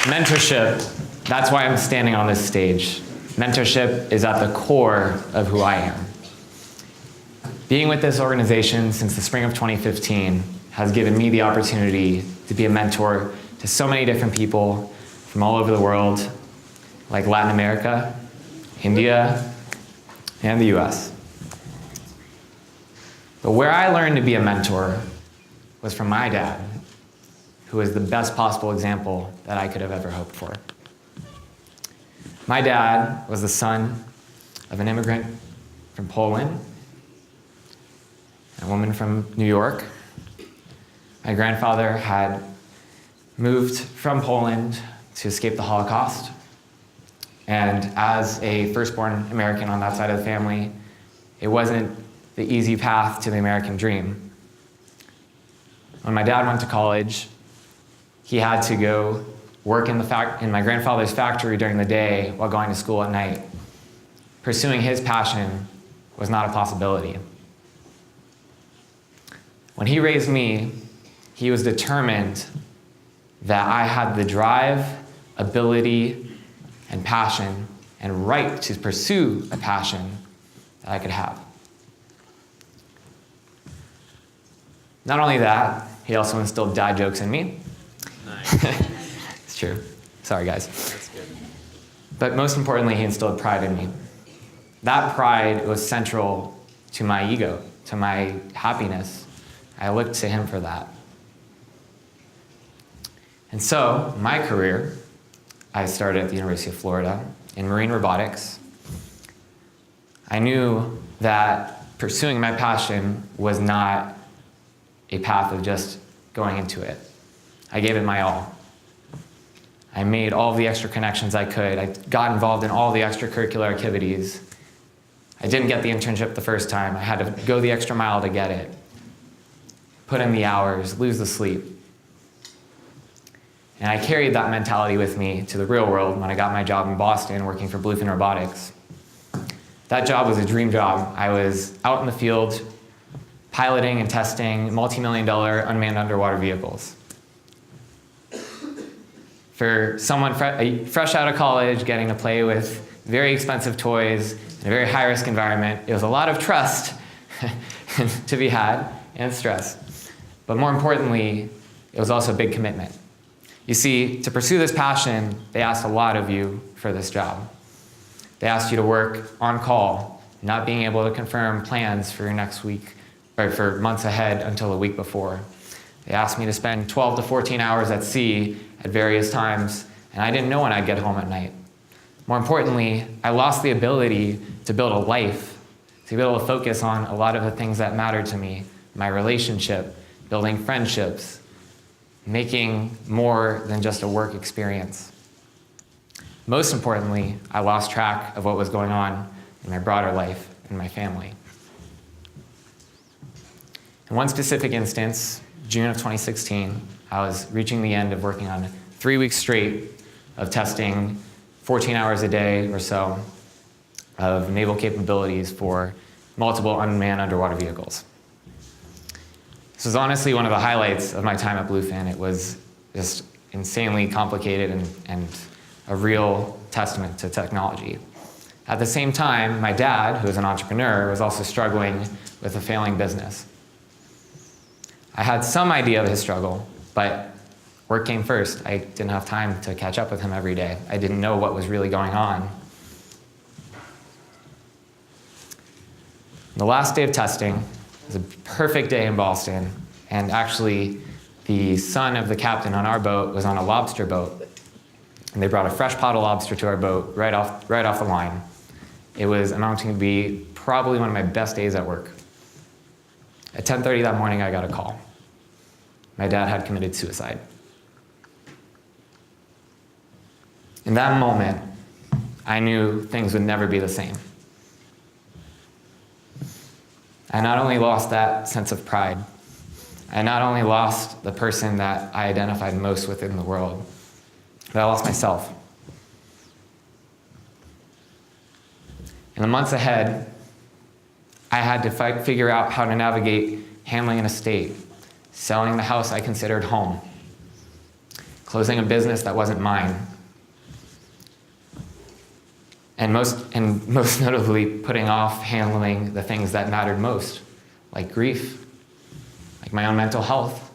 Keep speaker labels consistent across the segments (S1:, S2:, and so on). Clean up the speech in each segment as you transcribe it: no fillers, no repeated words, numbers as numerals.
S1: Mentorship, that's why I'm standing on this stage. Mentorship is at the core of who I am. Being with this organization since the spring of 2015 has given me the opportunity to be a mentor to so many different people from all over the world, like Latin America, India, and the US. But where I learned to be a mentor was from my dad, who was the best possible example that I could have ever hoped for. My dad was the son of an immigrant from Poland, a woman from New York. My grandfather had moved from Poland to escape the Holocaust. And as a firstborn American on that side of the family, it wasn't the easy path to the American dream. When my dad went to college, he had to go work in my grandfather's factory during the day while going to school at night. Pursuing his passion was not a possibility. When he raised me, he was determined that I had the drive, ability, and passion and right to pursue a passion that I could have. Not only that, he also instilled dad jokes in me. Nice. It's true. Sorry, guys. That's good. But most importantly, he instilled pride in me. That pride was central to my ego, to my happiness. I looked to him for that. And so, my career, I started at the University of Florida in marine robotics. I knew that pursuing my passion was not a path of just going into it. I gave it my all. I made all of the extra connections I could. I got involved in all the extracurricular activities. I didn't get the internship the first time. I had to go the extra mile to get it. Put in the hours, lose the sleep. And I carried that mentality with me to the real world when I got my job in Boston working for Bluefin Robotics. That job was a dream job. I was out in the field piloting and testing multi-million-dollar unmanned underwater vehicles. For someone fresh out of college, getting to play with very expensive toys in a very high-risk environment, it was a lot of trust to be had and stress. But more importantly, it was also a big commitment. You see, to pursue this passion, they asked a lot of you for this job. They asked you to work on call, not being able to confirm plans for your next week, or for months ahead until a week before. They asked me to spend 12 to 14 hours at sea at various times, and I didn't know when I'd get home at night. More importantly, I lost the ability to build a life, to be able to focus on a lot of the things that mattered to me, my relationship, building friendships, making more than just a work experience. Most importantly, I lost track of what was going on in my broader life and my family. In one specific instance, June of 2016, I was reaching the end of working on 3 weeks straight of testing 14 hours a day or so of naval capabilities for multiple unmanned underwater vehicles. This was honestly one of the highlights of my time at Bluefin. It was just insanely complicated and a real testament to technology. At the same time, my dad, who was an entrepreneur, was also struggling with a failing business. I had some idea of his struggle, but work came first. I didn't have time to catch up with him every day. I didn't know what was really going on. The last day of testing was a perfect day in Boston, and actually the son of the captain on our boat was on a lobster boat, and they brought a fresh pot of lobster to our boat right off the line. It was amounting to be probably one of my best days at work. At 10:30 that morning, I got a call. My dad had committed suicide. In that moment, I knew things would never be the same. I not only lost that sense of pride, I not only lost the person that I identified most with in the world, but I lost myself. In the months ahead, I had to figure out how to navigate handling an estate, selling the house I considered home, closing a business that wasn't mine, and most notably putting off handling the things that mattered most, like grief, like my own mental health,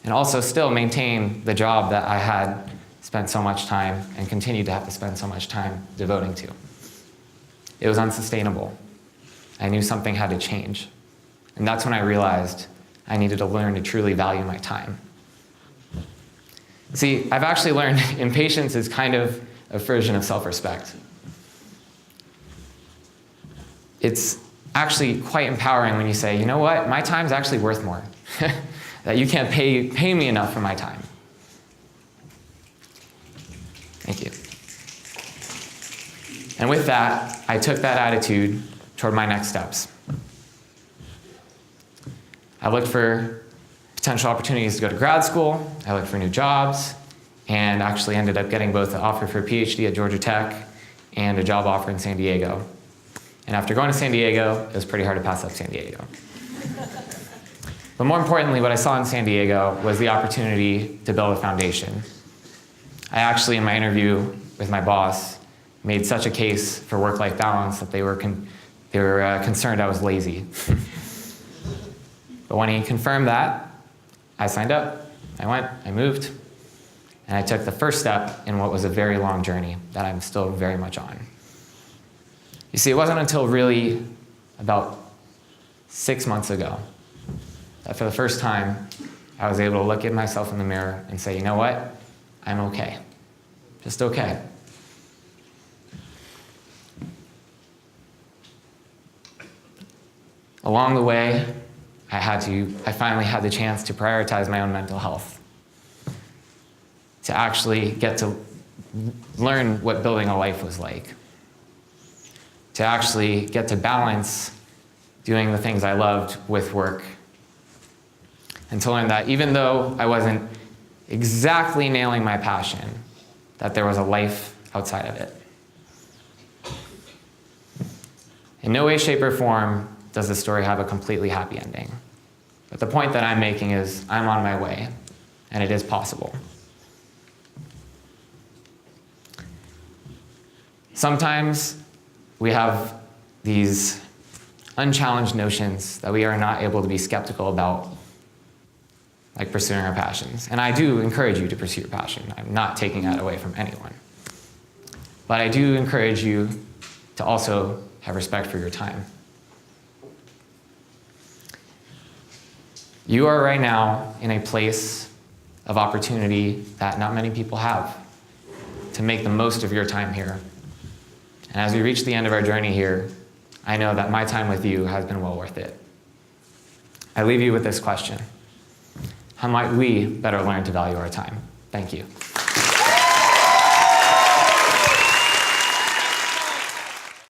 S1: and also still maintain the job that I had spent so much time and continue to have to spend so much time devoting to. It was unsustainable. I knew something had to change. And that's when I realized I needed to learn to truly value my time. See, I've actually learned impatience is kind of a version of self-respect. It's actually quite empowering when you say, you know what, my time's actually worth more. That you can't pay me enough for my time. Thank you. And with that, I took that attitude toward my next steps. I looked for potential opportunities to go to grad school. I looked for new jobs, and actually ended up getting both an offer for a PhD at Georgia Tech and a job offer in San Diego. And after going to San Diego, it was pretty hard to pass up San Diego. But more importantly, what I saw in San Diego was the opportunity to build a foundation. I actually, in my interview with my boss, made such a case for work-life balance that they were concerned I was lazy. But when he confirmed that, I signed up. I went, I moved, and I took the first step in what was a very long journey that I'm still very much on. You see, it wasn't until really about 6 months ago that for the first time, I was able to look at myself in the mirror and say, you know what? I'm okay. Just okay. Along the way, I finally had the chance to prioritize my own mental health, to actually get to learn what building a life was like, to actually get to balance doing the things I loved with work, and to learn that even though I wasn't exactly nailing my passion, that there was a life outside of it. In no way, shape, or form does the story have a completely happy ending. But the point that I'm making is I'm on my way, and it is possible. Sometimes we have these unchallenged notions that we are not able to be skeptical about, like pursuing our passions. And I do encourage you to pursue your passion. I'm not taking that away from anyone. But I do encourage you to also have respect for your time. You are right now in a place of opportunity that not many people have to make the most of your time here. And as we reach the end of our journey here, I know that my time with you has been well worth it. I leave you with this question. How might we better learn to value our time? Thank you.